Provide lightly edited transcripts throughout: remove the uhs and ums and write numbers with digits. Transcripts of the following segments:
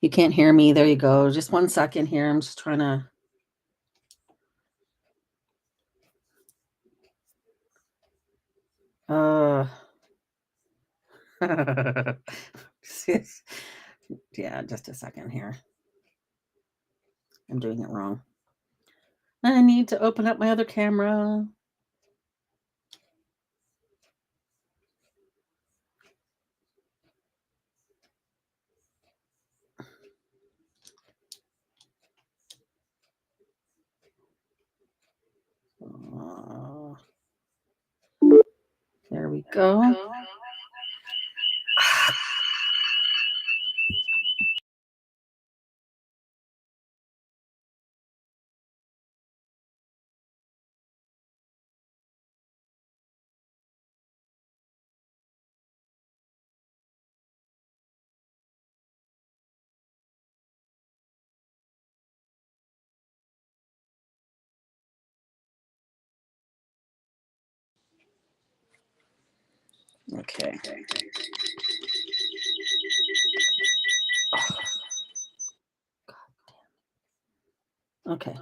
You can't hear me. There you go. Just 1 second here. I'm just trying to. Yeah, just a second here. I'm doing it wrong. I need to open up my other camera. There we go. Okay. Okay.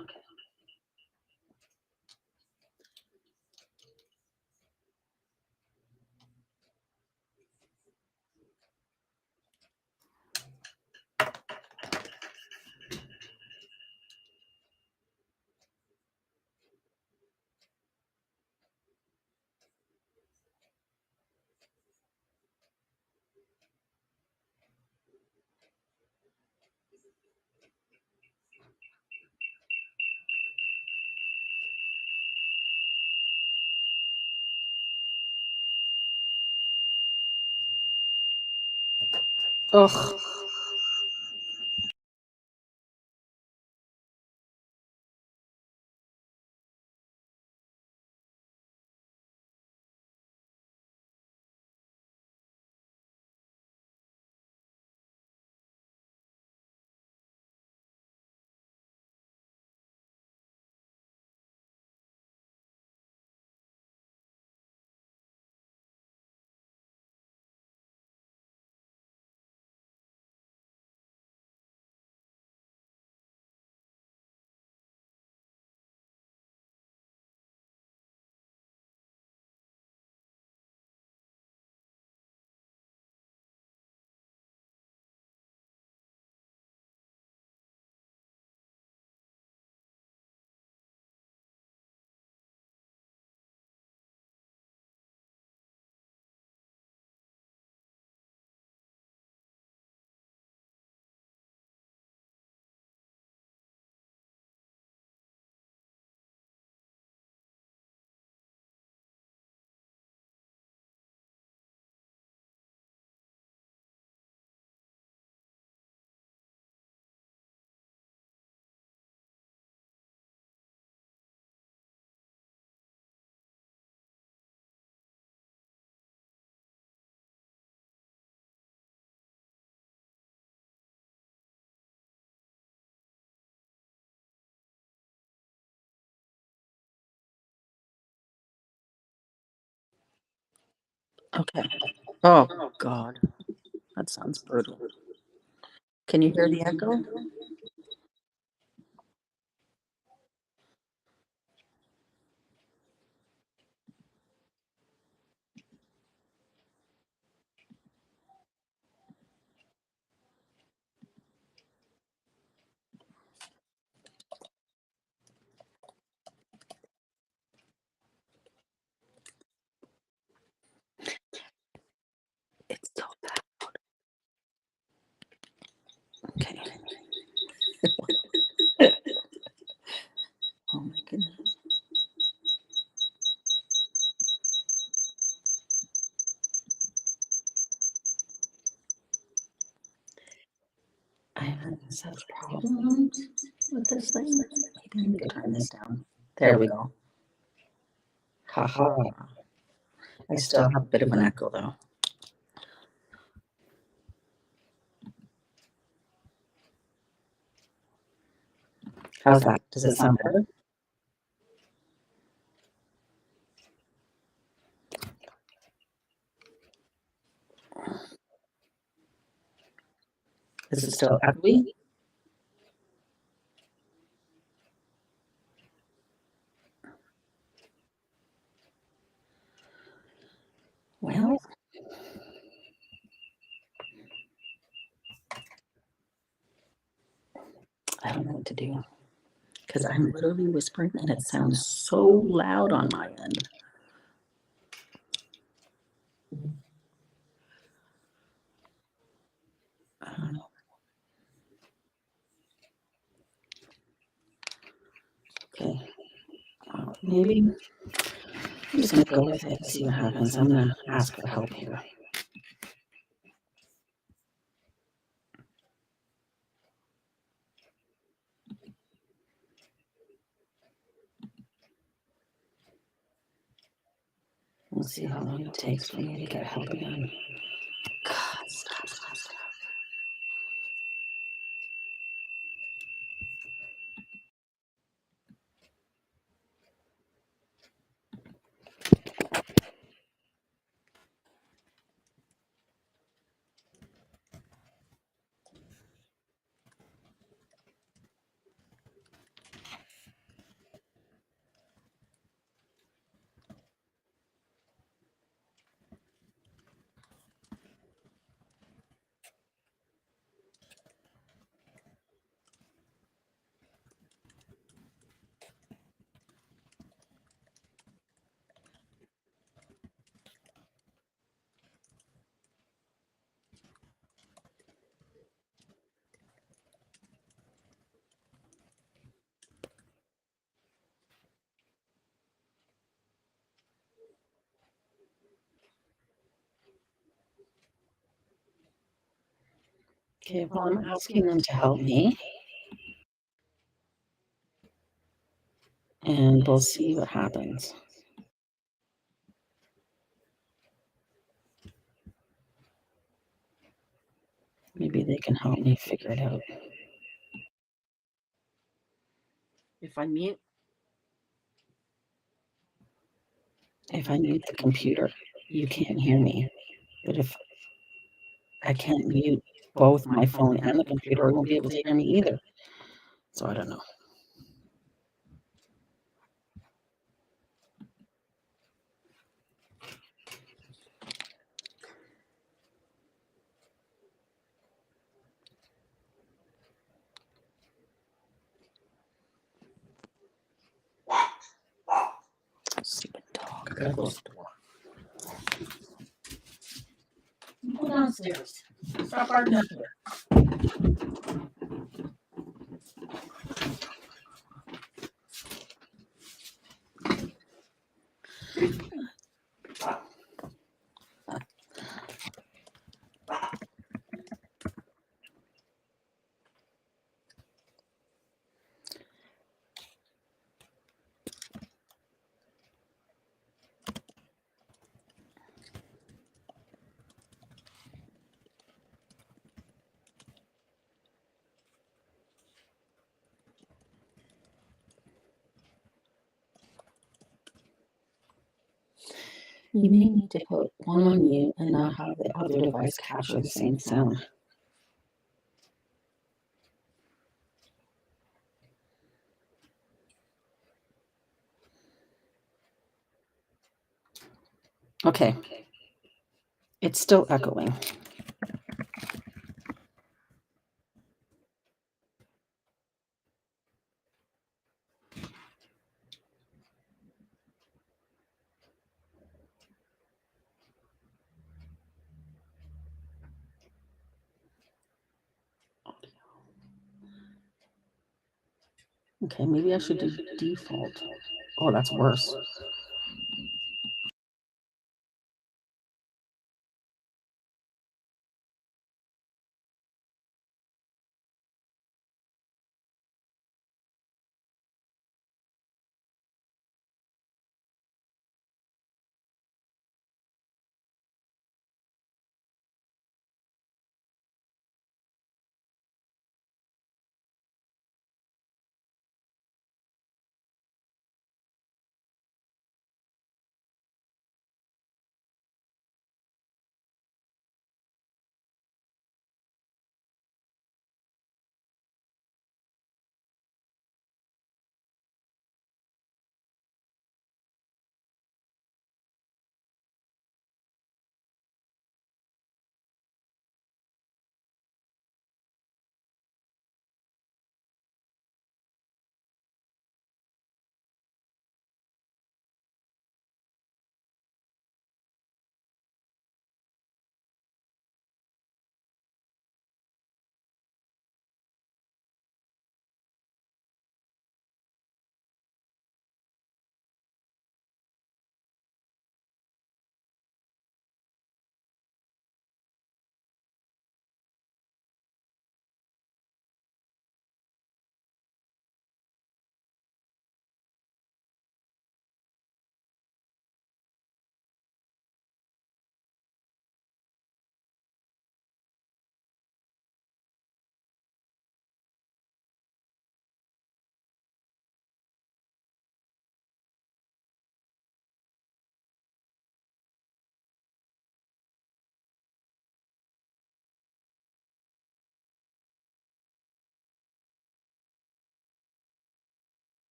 Ugh. Okay. Oh, God. That sounds brutal. Can you hear the echo? It's so bad. Okay. Oh, my goodness. I have such problems with this thing. Maybe I need to turn this down. There we go. Haha. I still have a bit of an echo, though. How's that? Does it sound better? Is it still echoey? Well, I don't know what to do because I'm literally whispering and it sounds so loud on my end. I don't know. Okay. Maybe I'm just gonna go with it and see what happens. I'm gonna ask for help here. We'll see how long it takes for me to get help again. God, stop, stop, stop. Okay, well, I'm asking them to help me, and we'll see what happens. Maybe they can help me figure it out. If I mute the computer, you can't hear me. But if I can't mute both my phone and the computer, I won't be able to hear me either. So I don't know. Stupid dog. I gotta close the door. Go downstairs. Stop barking up here. You may need to put one on mute and not have the other device capture the same sound. Okay. It's still echoing. Okay, maybe I should do default. Oh, that's worse.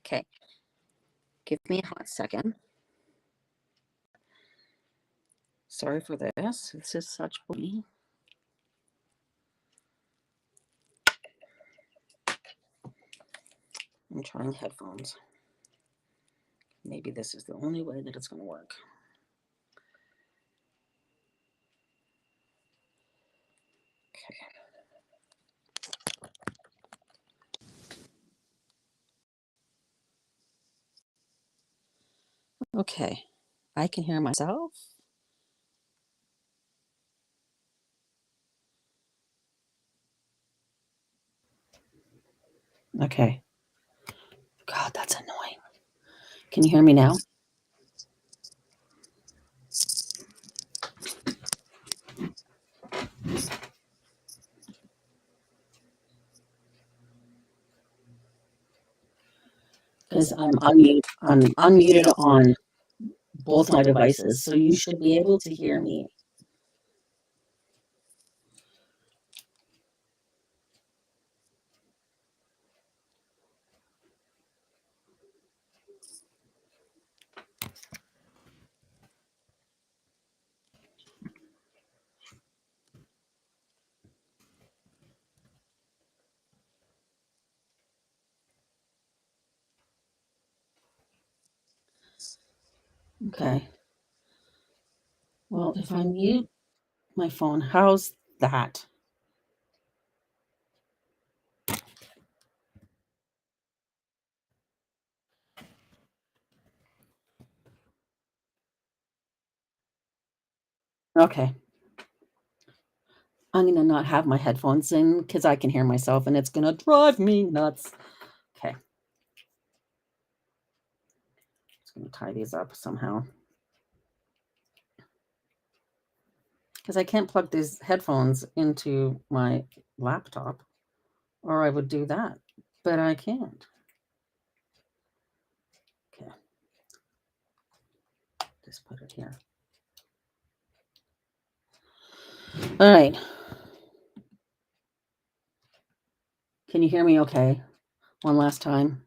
Okay. Give me a hot second. Sorry for this. This is such bully. I'm trying headphones. Maybe this is the only way that it's going to work. Okay. I can hear myself. Okay. God, that's annoying. Can you hear me now? Because I'm unmuted on both my devices, so you should be able to hear me. Okay. Well, if I mute my phone, how's that? Okay. I'm going to not have my headphones in because I can hear myself and it's going to drive me nuts. Okay. Just going to tie these up somehow. Because I can't plug these headphones into my laptop, or I would do that, but I can't. Okay. Just put it here. All right. Can you hear me okay? One last time.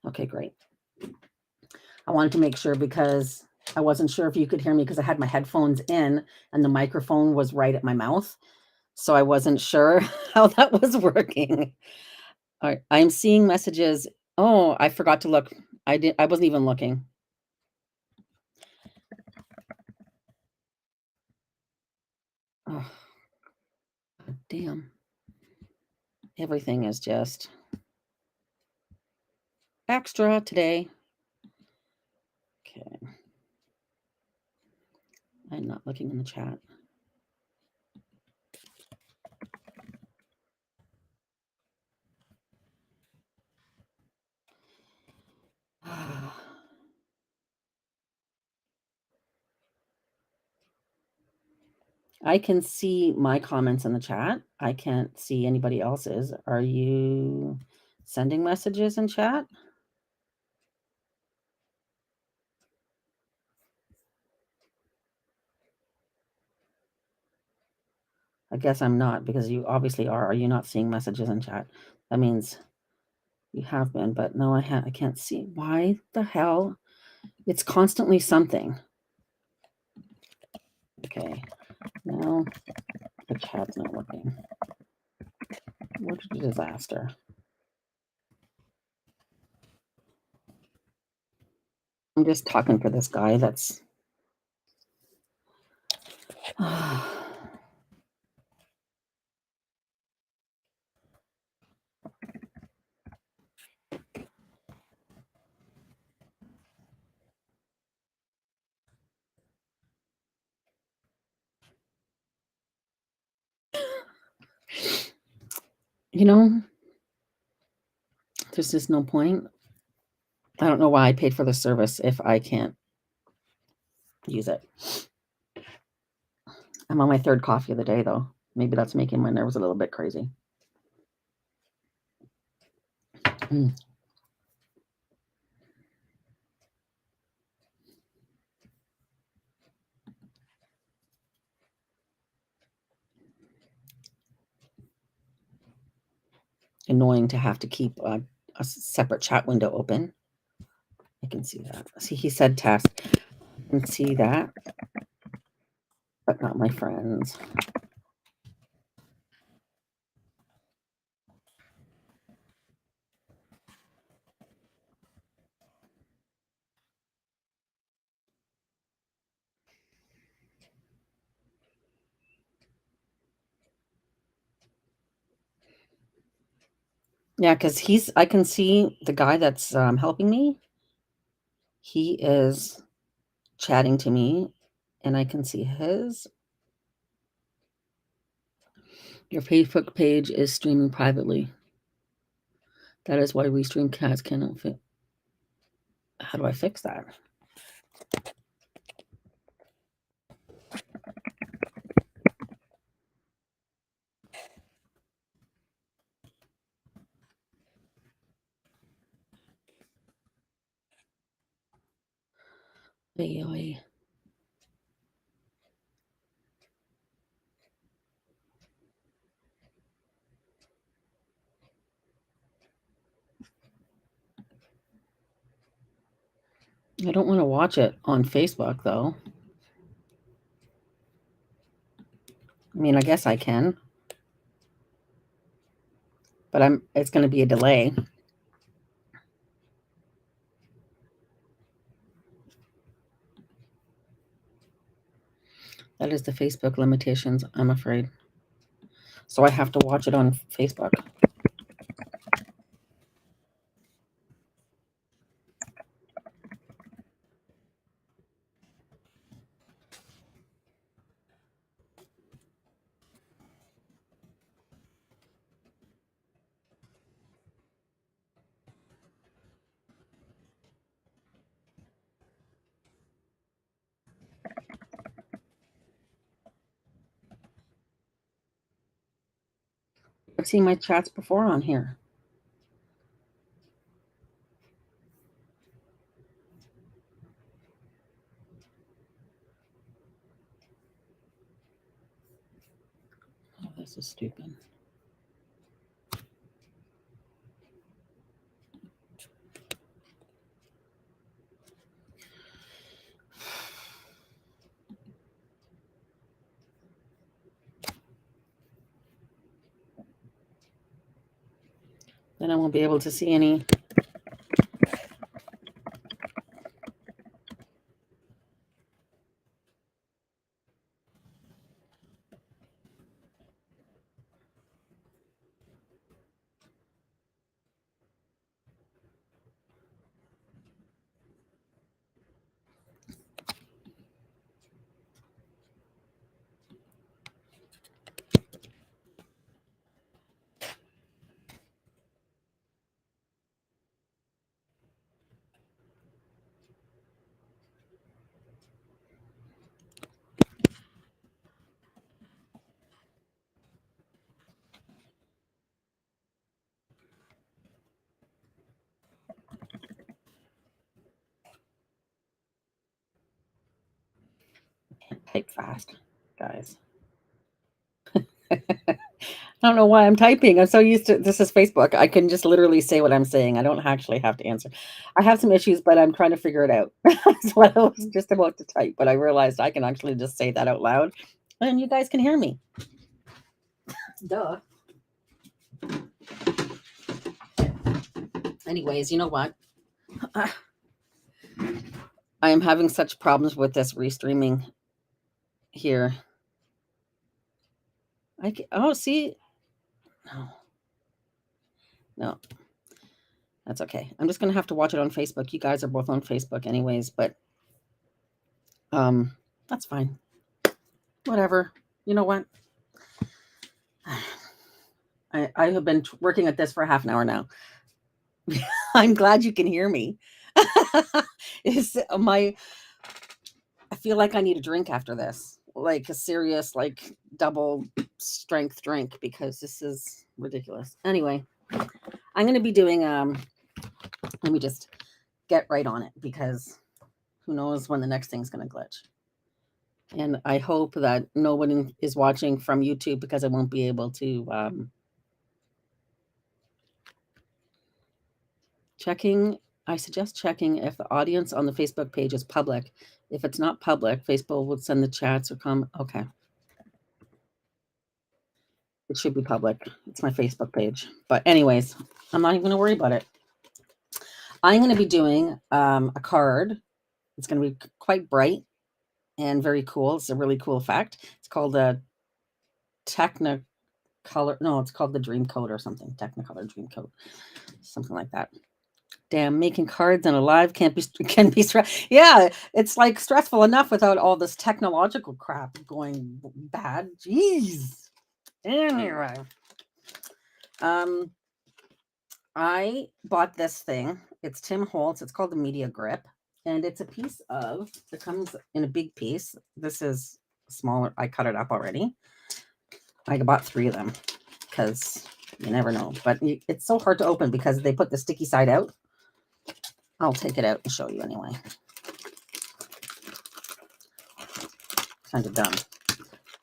Okay, great. I wanted to make sure because I wasn't sure if you could hear me because I had my headphones in and the microphone was right at my mouth. So I wasn't sure how that was working. All right, I'm seeing messages. Oh, I forgot to look. I wasn't even looking. Oh, damn. Everything is just extra today. Okay. I'm not looking in the chat. I can see my comments in the chat. I can't see anybody else's. Are you sending messages in chat? I guess I'm not because you obviously are. Are you not seeing messages in chat? That means you have been, but no, I can't see. Why the hell? It's constantly something. Okay, now the chat's not working. What a disaster. I'm just talking for this guy that's... You know, there's just no point. I don't know why I paid for the service if I can't use it. I'm on my third coffee of the day, though. Maybe that's making my nerves a little bit crazy. annoying to have to keep a separate chat window open. I can see that. See, he said test. I can see that, but not my friends. Yeah, because I can see the guy that's helping me. He is chatting to me, and I can see his. Your Facebook page is streaming privately. That is why Restream Cats cannot fit. How do I fix that? I don't want to watch it on Facebook, though. I mean, I guess I can, but it's going to be a delay. That is the Facebook limitations, I'm afraid. So I have to watch it on Facebook. I've seen my chats before on here. Oh, this is stupid. Then I won't be able to see any. Type fast, guys. I don't know why I'm typing. I'm so used to this is Facebook. I can just literally say what I'm saying. I don't actually have to answer. I have some issues, but I'm trying to figure it out. That's what I was just about to type, but I realized I can actually just say that out loud, and you guys can hear me. Duh. Anyways, you know what? I am having such problems with this restreaming here. See. No, that's okay. I'm just gonna have to watch it on Facebook. You guys are both on Facebook anyways, but that's fine. Whatever. You know what? I have been working at this for half an hour now. I'm glad you can hear me. I feel like I need a drink after this, like a serious, like double strength drink, because this is ridiculous. Anyway, I'm going to be doing, let me just get right on it, because who knows when the next thing's going to glitch. And I hope that no one is watching from YouTube, because I won't be able to, I suggest checking if the audience on the Facebook page is public. If it's not public, Facebook will send the chats or comment. Okay. It should be public. It's my Facebook page. But anyways, I'm not even going to worry about it. I'm going to be doing a card. It's going to be quite bright and very cool. It's a really cool effect. It's called a Technicolor. No, it's called the Dream Coat or something. Technicolor Dream Coat. Something like that. Damn, making cards and alive can be yeah, it's like stressful enough without all this technological crap going bad. Jeez. Anyway, I bought this thing. It's Tim Holtz. It's called the Media Grip, and it's a piece of. It comes in a big piece. This is smaller. I cut it up already. I bought 3 of them because you never know. But it's so hard to open because they put the sticky side out. I'll take it out and show you anyway. Kind of dumb.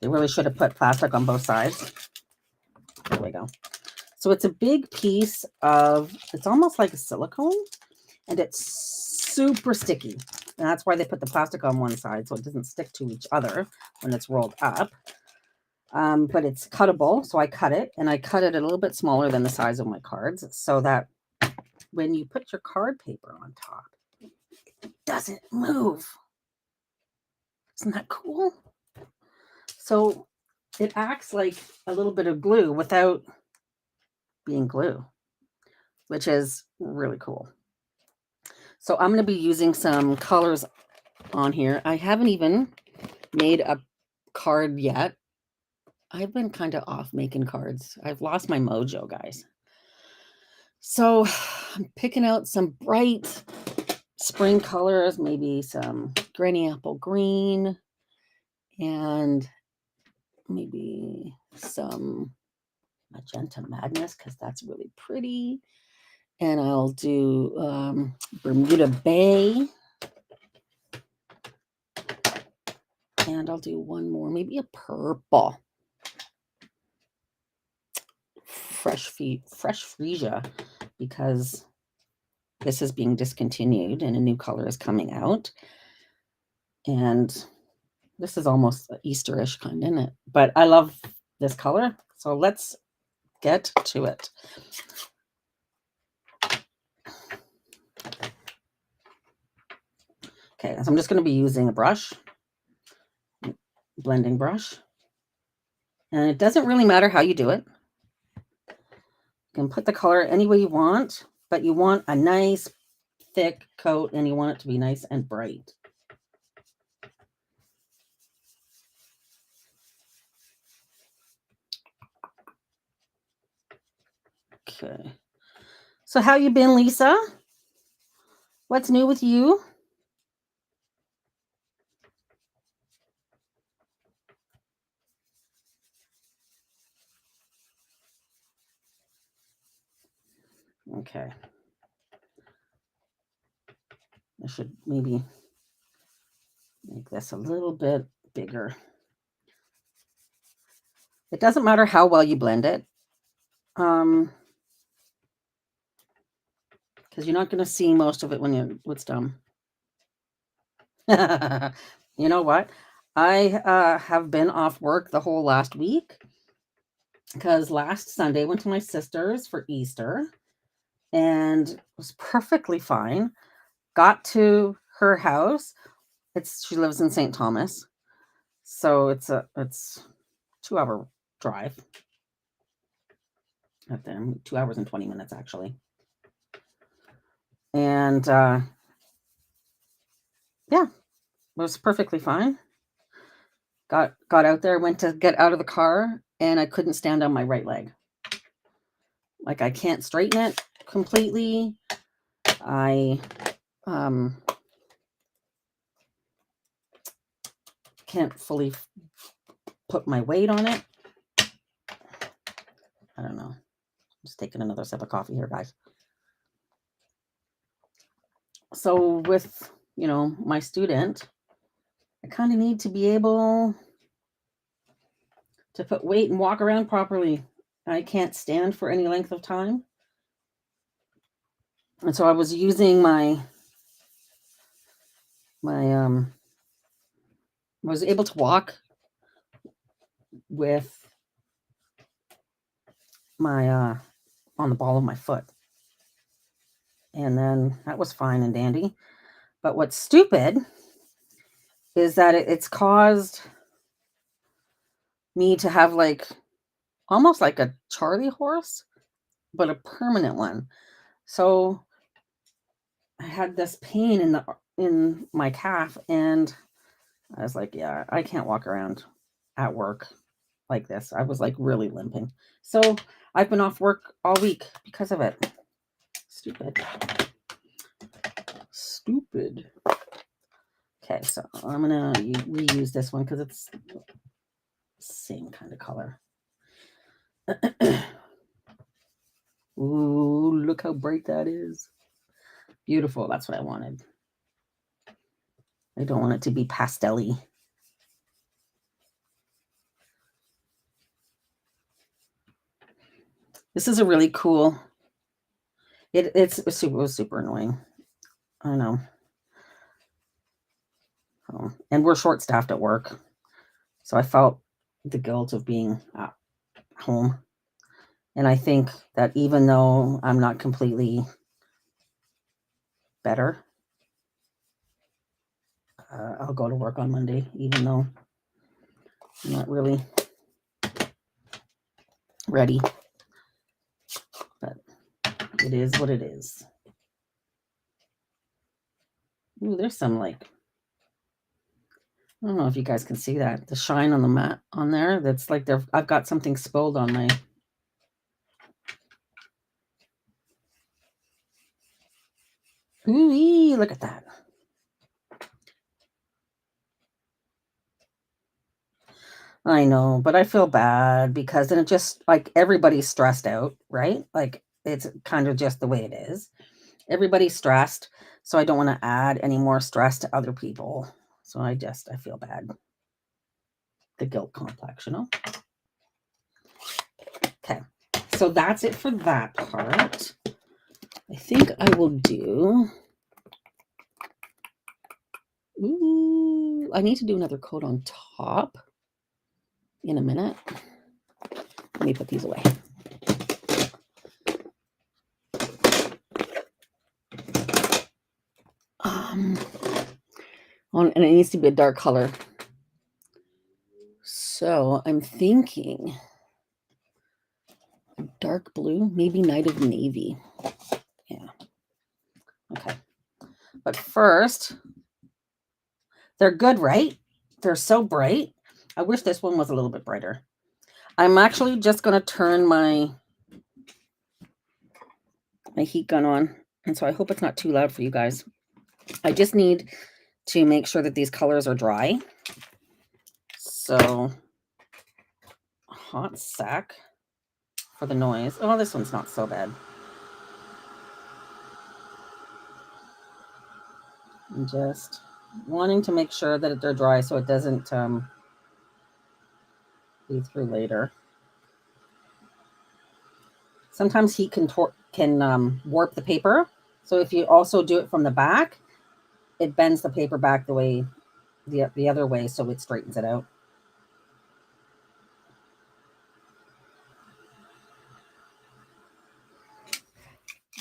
They really should have put plastic on both sides. There we go. So it's a big piece of, it's almost like a silicone, and it's super sticky. And that's why they put the plastic on one side so it doesn't stick to each other when it's rolled up. But it's cuttable, so I cut it, and I cut it a little bit smaller than the size of my cards so that when you put your card paper on top, it doesn't move. Isn't that cool? So it acts like a little bit of glue without being glue, which is really cool. So I'm going to be using some colors on here. I haven't even made a card yet. I've been kind of off making cards. I've lost my mojo, guys. So I'm picking out some bright spring colors, maybe some granny apple green, and maybe some magenta madness because that's really pretty. And I'll do Bermuda Bay. And I'll do one more, maybe a purple. Fresh Freesia, because this is being discontinued and a new color is coming out. And this is almost Easterish kind, isn't it? But I love this color. So let's get to it. Okay, so I'm just going to be using a brush, blending brush. And it doesn't really matter how you do it. You can put the color any way you want, but you want a nice thick coat and you want it to be nice and bright. Okay. So how you been, Lisa? What's new with you? Okay. I should maybe make this a little bit bigger. It doesn't matter how well you blend it. Because you're not going to see most of it when it's done. You know what? I have been off work the whole last week because last Sunday I went to my sister's for Easter and was perfectly fine. Got to her house. She lives in St. Thomas, so it's 2-hour drive. Up there, 2 hours and 20 minutes actually. And yeah, it was perfectly fine. Got out there, went to get out of the car, and I couldn't stand on my right leg. Like I can't straighten it completely. I can't fully put my weight on it. I don't know. I'm just taking another sip of coffee here, guys. So with, my student, I kind of need to be able to put weight and walk around properly. I can't stand for any length of time. And so I was using I was able to walk with my on the ball of my foot. And then that was fine and dandy. But what's stupid is that it's caused me to have like almost like a Charlie horse, but a permanent one. So I had this pain in my calf, and I was like, yeah, I can't walk around at work like this. I was like really limping. So I've been off work all week because of it. Stupid. Okay, so I'm gonna reuse this one because it's the same kind of color. Ooh, look how bright that is. Beautiful. That's what I wanted. I don't want it to be pastel-y. This is a really cool. It was super annoying. I know. Oh, and we're short staffed at work, so I felt the guilt of being at home. And I think that even though I'm not completely better, I'll go to work on Monday, even though I'm not really ready. But it is what it is. Ooh, there's some like, I don't know if you guys can see that, the shine on the mat on there. That's like I've got something spilled on my. Ooh, look at that. I know, but I feel bad because then it just like everybody's stressed out, right? Like it's kind of just the way it is. Everybody's stressed, so I don't want to add any more stress to other people. So I feel bad. The guilt complex, you know? Okay, so that's it for that part. I think I will do. Ooh, I need to do another coat on top in a minute. Let me put these away. And it needs to be a dark color. So I'm thinking dark blue, maybe Night of Navy. Yeah. Okay. But first, they're good, right? They're so bright. I wish this one was a little bit brighter. I'm actually just going to turn my heat gun on. And so I hope it's not too loud for you guys. I just need to make sure that these colors are dry. So hot sack for the noise. Oh, this one's not so bad. I'm just wanting to make sure that they're dry so it doesn't be through later. Sometimes heat can warp the paper. So if you also do it from the back, it bends the paper back the way the other way, so it straightens it out.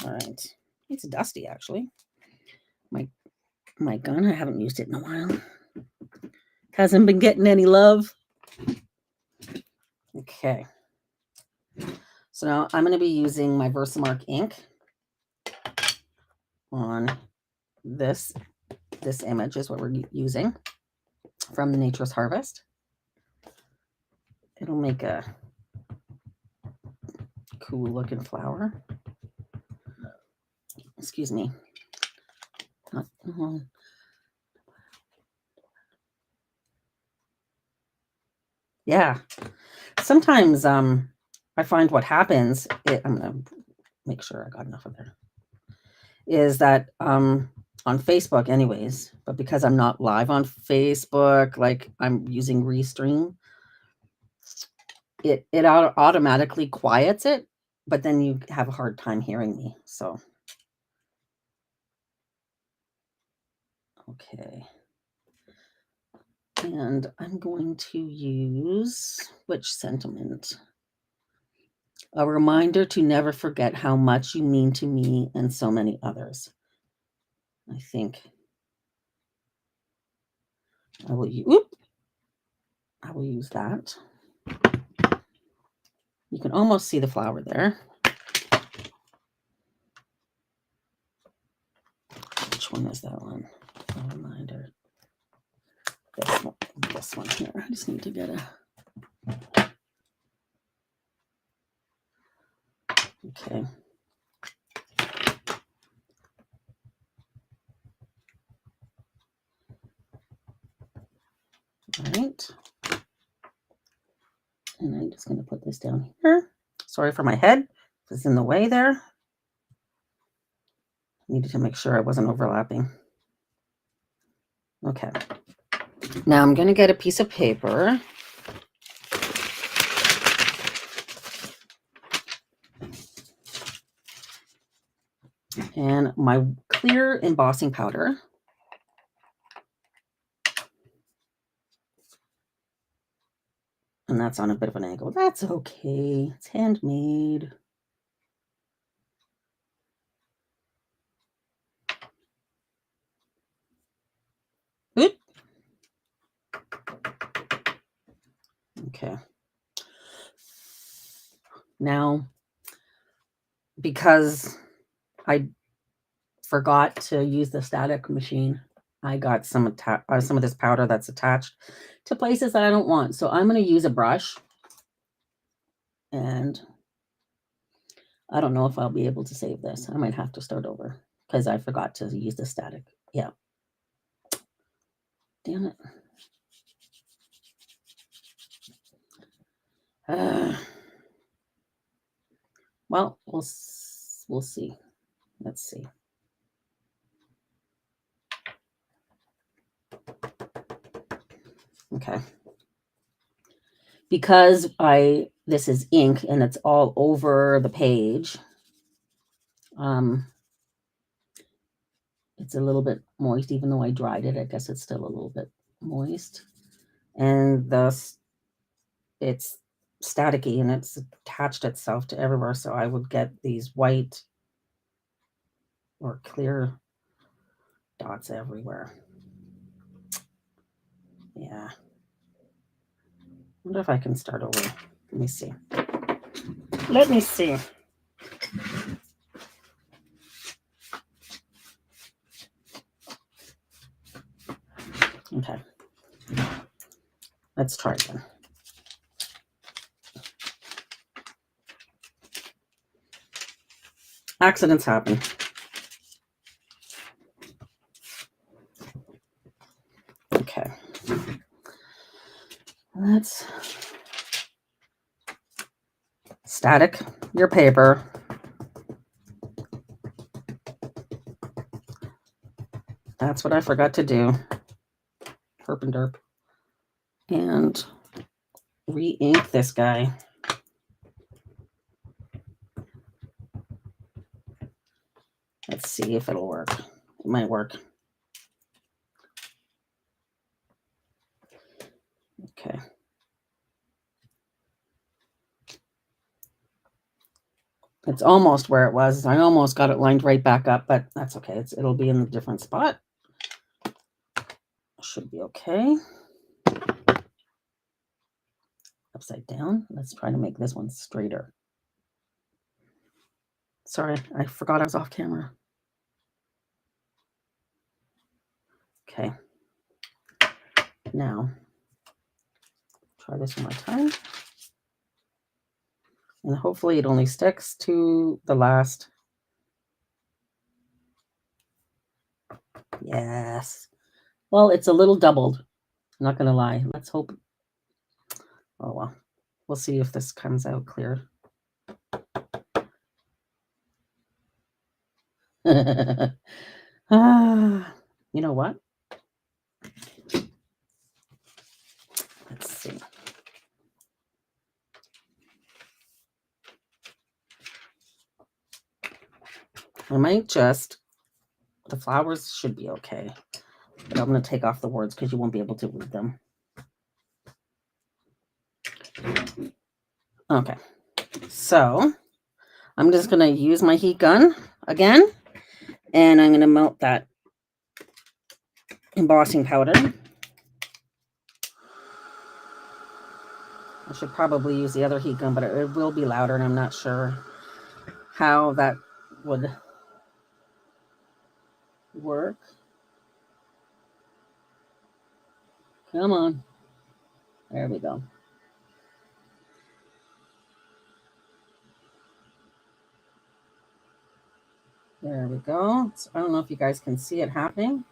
All right, it's dusty actually. My gun, I haven't used it in a while. Hasn't been getting any love. Okay. So now I'm going to be using my Versamark ink on this. This image is what we're using from the Nature's Harvest. It'll make a cool looking flower. Excuse me. Yeah. Sometimes I find what happens, I'm going to make sure I got enough of there, is that on Facebook anyways, but because I'm not live on Facebook, like I'm using Restream, it automatically quiets it, but then you have a hard time hearing me. So Okay. And I'm going to use which sentiment? A reminder to never forget how much you mean to me and so many others. I think I will use that. You can almost see the flower there. Which one is that one? A reminder. This one here. I just need to get a. Okay. All right. And I'm just going to put this down here. Sorry for my head. It's in the way there. Needed to make sure I wasn't overlapping. Okay. Now I'm going to get a piece of paper. And my clear embossing powder. And that's on a bit of an angle. That's okay. It's handmade. Oop. Okay. Now, because I forgot to use the static machine, I got some of this powder that's attached to places that I don't want. So I'm going to use a brush. And I don't know if I'll be able to save this. I might have to start over because I forgot to use the static. Yeah. Damn it. Well, we'll see. Let's see. Okay. Because this is ink and it's all over the page. It's a little bit moist, even though I dried it. I guess it's still a little bit moist. And thus it's staticky and it's attached itself to everywhere. So I would get these white or clear dots everywhere. Yeah. I wonder if I can start over. Let me see. Let me see. Okay. Let's try again. Accidents happen. Okay. Let's static your paper. That's what I forgot to do. Herp and derp. And re-ink this guy. Let's see if it'll work. It might work. Okay. It's almost where it was. I almost got it lined right back up, but that's okay. It'll be in a different spot. Should be okay. Upside down. Let's try to make this one straighter. Sorry, I forgot I was off camera. Okay. Now, try this one more time. And hopefully it only sticks to the last. Yes. Well, it's a little doubled. I'm not going to lie. Let's hope. Oh, well. We'll see if this comes out clear. You know what? Let's see. I might just, the flowers should be okay. But I'm going to take off the words because you won't be able to read them. Okay, so I'm just going to use my heat gun again, and I'm going to melt that embossing powder. I should probably use the other heat gun, but it will be louder, and I'm not sure how that would work. Come on. There we go. There we go. So I don't know if you guys can see it happening.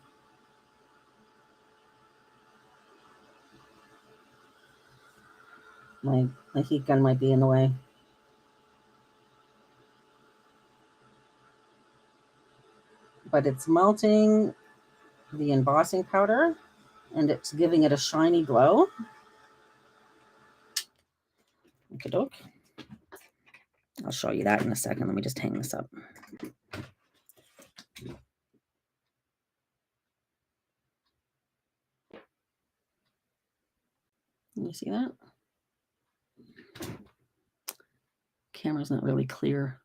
My heat gun might be in the way. But it's melting the embossing powder, and it's giving it a shiny glow. Okie doke. I'll show you that in a second. Let me just hang this up. Can you see that? Camera's not really clear.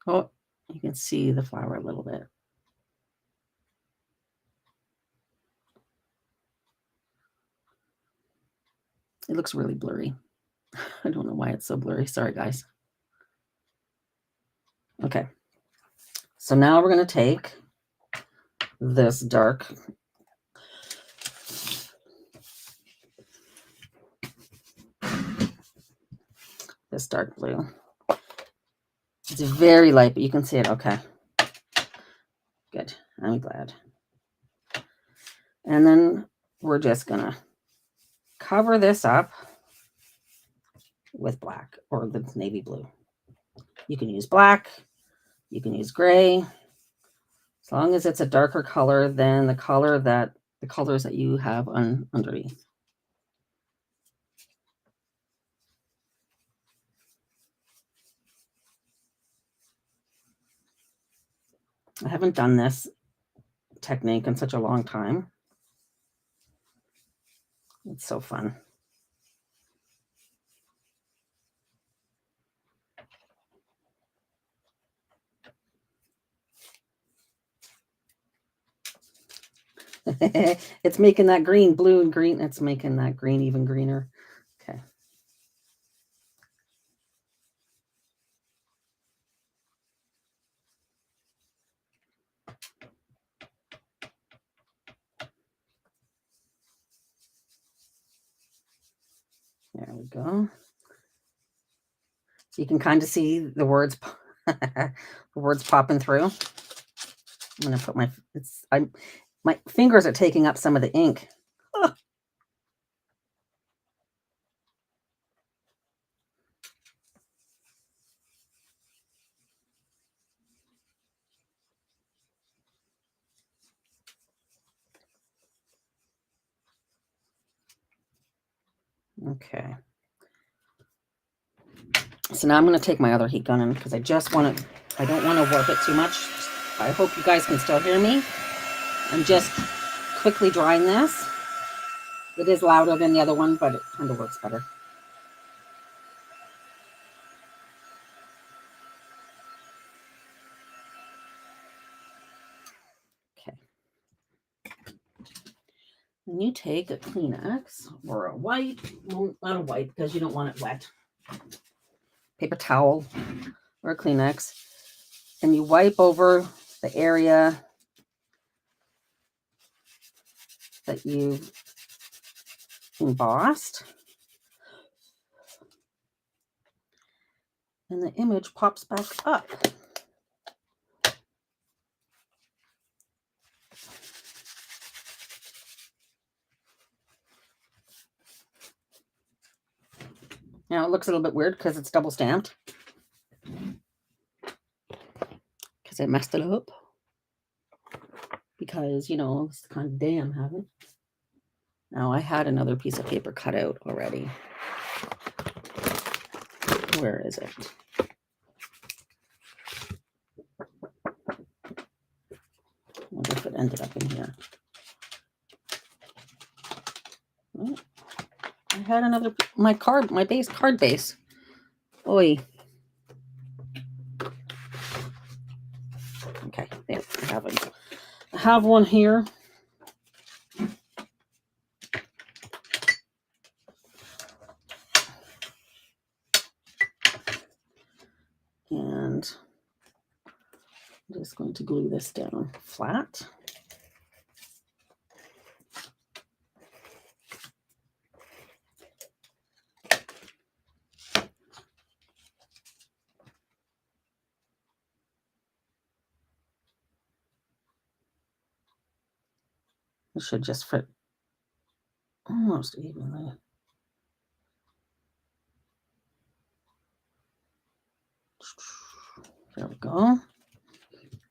Oh, you can see the flower a little bit. It looks really blurry. I don't know why it's so blurry. Sorry, guys. Okay. So now we're going to take this dark blue. It's very light, but you can see it. Okay. Good. I'm glad. And then we're just going to cover this up with black or the navy blue. You can use black. You can use gray. As long as it's a darker color than the colors that you have underneath. I haven't done this technique in such a long time. It's so fun. It's making that green, blue and green. It's making that green even greener. Okay. There we go. So you can kind of see the words, the words popping through. I'm going to put my fingers are taking up some of the ink. Oh. Okay. So now I'm going to take my other heat gun in because I don't want to warp it too much. I hope you guys can still hear me. I'm just quickly drying this. It is louder than the other one, but it kind of works better. Okay. Then you take a Kleenex or a white, well, not a white because you don't want it wet, paper towel or a Kleenex, and you wipe over the area that you've embossed, and the image pops back up. Now it looks a little bit weird because it's double stamped, because I messed it up, because, you know, it's the kind of day I'm having. Now I had another piece of paper cut out already. Where is it? ended up in here? Oh, I had another, my card base. Oi. Okay, there, I have one here. And I'm just going to glue this down flat. It should just fit almost evenly. There we go.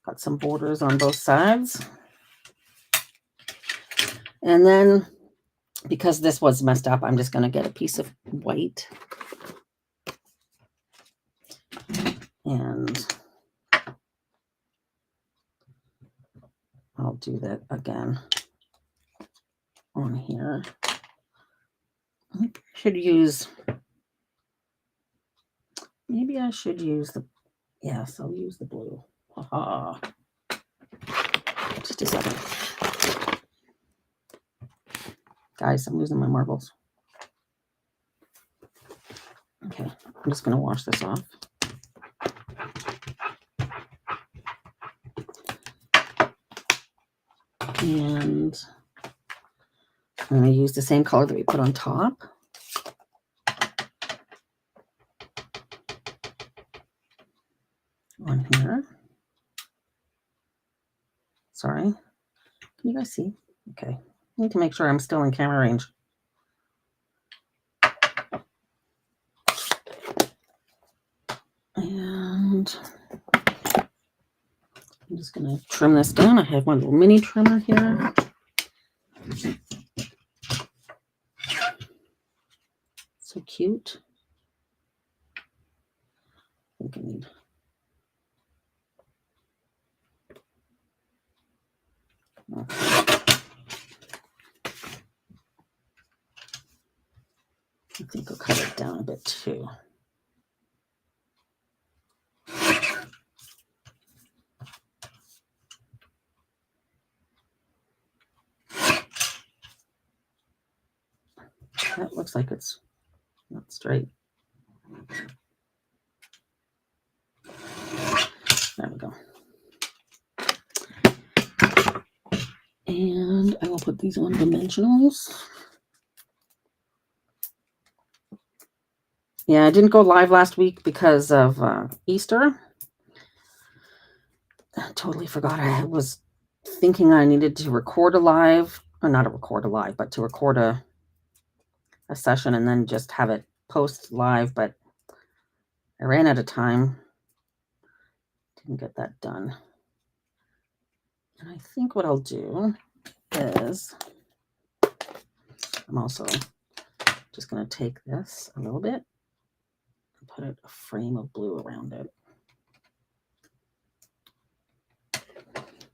Got some borders on both sides. And then, because this was messed up, I'm just going to get a piece of white. And I'll do that again on here. I should use, maybe I should use the, yes, I'll use the blue. Haha. Just a second. Guys, I'm losing my marbles. Okay, I'm just going to wash this off. And I'm going to use the same color that we put on top. On here. Sorry. Can you guys see? Okay. I need to make sure I'm still in camera range. And I'm just going to trim this down. I have my little mini trimmer here. So cute. I think I need. I think I'll cut it down a bit too. That looks like it's not straight. There we go. And I will put these on dimensionals. Yeah, I didn't go live last week because of Easter. I totally forgot. I was thinking I needed to record a live, or not a record a live, but to record a session and then just have it post live, but I ran out of time. Didn't get that done. And I think what I'll do is I'm also just going to take this a little bit and put a frame of blue around it.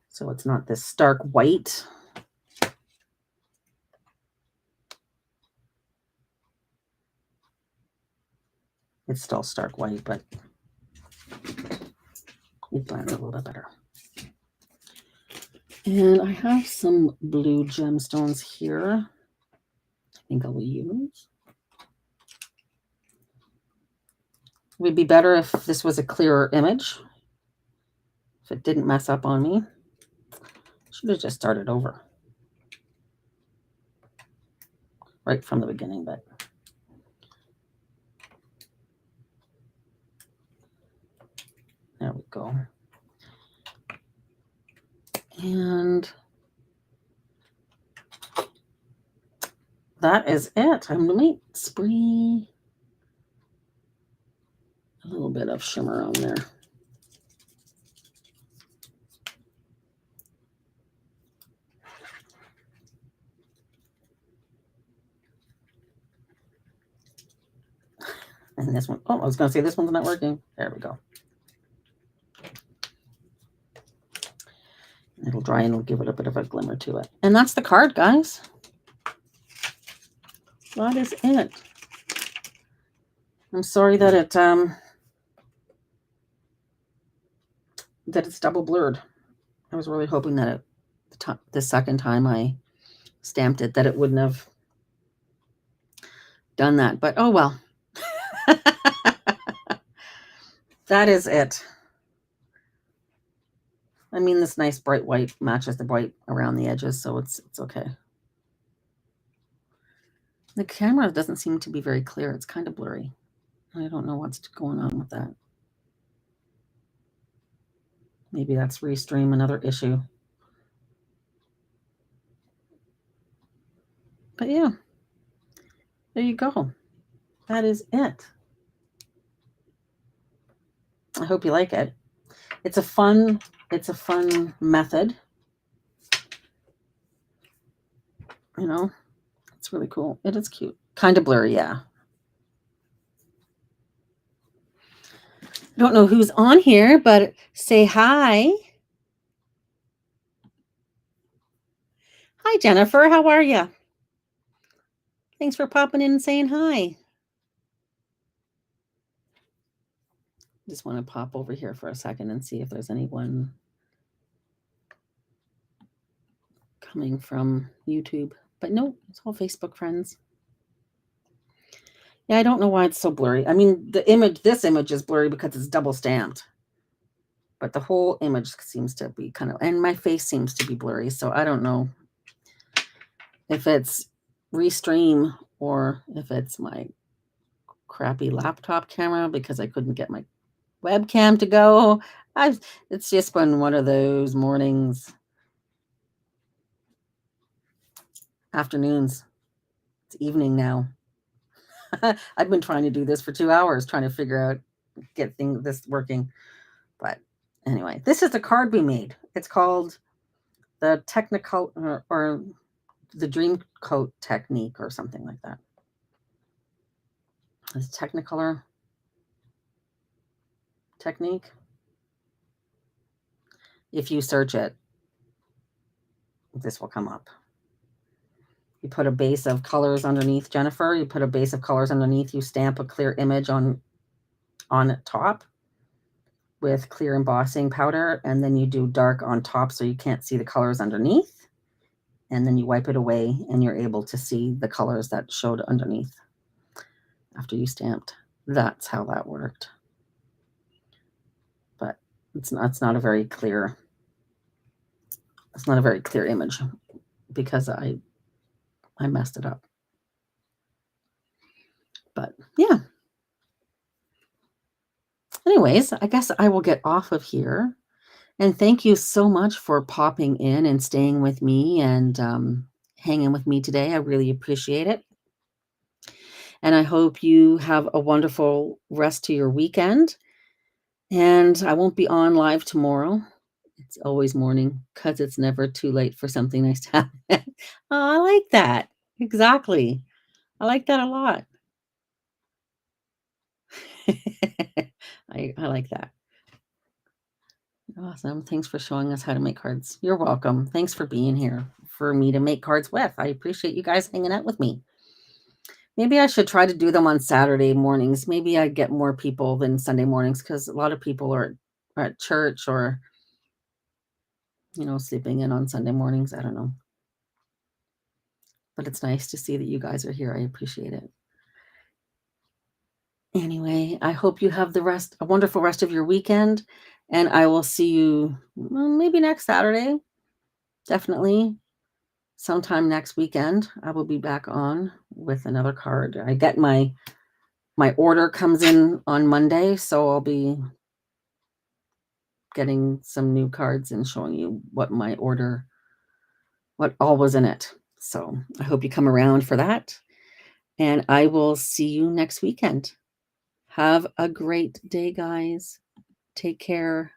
So it's not this stark white. It's still stark white, but it blends a little bit better. And I have some blue gemstones here. I think I will use. It would be better if this was a clearer image. If it didn't mess up on me. Should have just started over. Right from the beginning, but. There we go. And that is it. I'm going to spray a little bit of shimmer on there. And this one, oh, I was going to say this one's not working. There we go. It'll dry and it'll give it a bit of a glimmer to it. And that's the card, guys. That is it. I'm sorry that it's double blurred. I was really hoping that the second time I stamped it that it wouldn't have done that, but oh well. That is it. I mean, this nice bright white matches the white around the edges, so it's okay. The camera doesn't seem to be very clear. It's kind of blurry. I don't know what's going on with that. Maybe that's Restream, another issue. But yeah, there you go. That is it. I hope you like it. It's a fun method. You know, it's really cool. It is cute. Kind of blurry, yeah. I don't know who's on here, but say hi. Hi, Jennifer. How are you? Thanks for popping in and saying hi. Just want to pop over here for a second and see if there's anyone coming from YouTube. But no, it's all Facebook friends. Yeah, I don't know why it's so blurry. I mean, this image is blurry because it's double stamped. But the whole image seems to be kind of, and my face seems to be blurry. So I don't know if it's Restream or if it's my crappy laptop camera because I couldn't get my webcam to go. It's just been one of those mornings, afternoons. It's evening now. I've been trying to do this for 2 hours, trying to figure out, get this working. But anyway, this is the card we made. It's called the Technicolor or the Dream Coat Technique or something like that. It's Technicolor Technique. If you search it, this will come up. You put a base of colors underneath, Jennifer. You put a base of colors underneath. You stamp a clear image on top with clear embossing powder, and then you do dark on top so you can't see the colors underneath. And then you wipe it away, and you're able to see the colors that showed underneath after you stamped. That's how that worked. But it's not a very clear. It's not a very clear image because I messed it up. But yeah. Anyways, I guess I will get off of here. And thank you so much for popping in and staying with me and hanging with me today. I really appreciate it. And I hope you have a wonderful rest to your weekend. And I won't be on live tomorrow. It's always morning because it's never too late for something nice to happen. Oh, I like that. Exactly. I like that a lot. I like that. Awesome. Thanks for showing us how to make cards. You're welcome. Thanks for being here for me to make cards with. I appreciate you guys hanging out with me. Maybe I should try to do them on Saturday mornings. Maybe I get more people than Sunday mornings because a lot of people are at church or, sleeping in on Sunday mornings. I don't know. But it's nice to see that you guys are here. I appreciate it. Anyway, I hope you have a wonderful rest of your weekend. And I will see you maybe next Saturday. Definitely. Sometime next weekend, I will be back on with another card. I get my order comes in on Monday, so I'll be getting some new cards and showing you what all was in it. So I hope you come around for that. And I will see you next weekend. Have a great day, guys. Take care.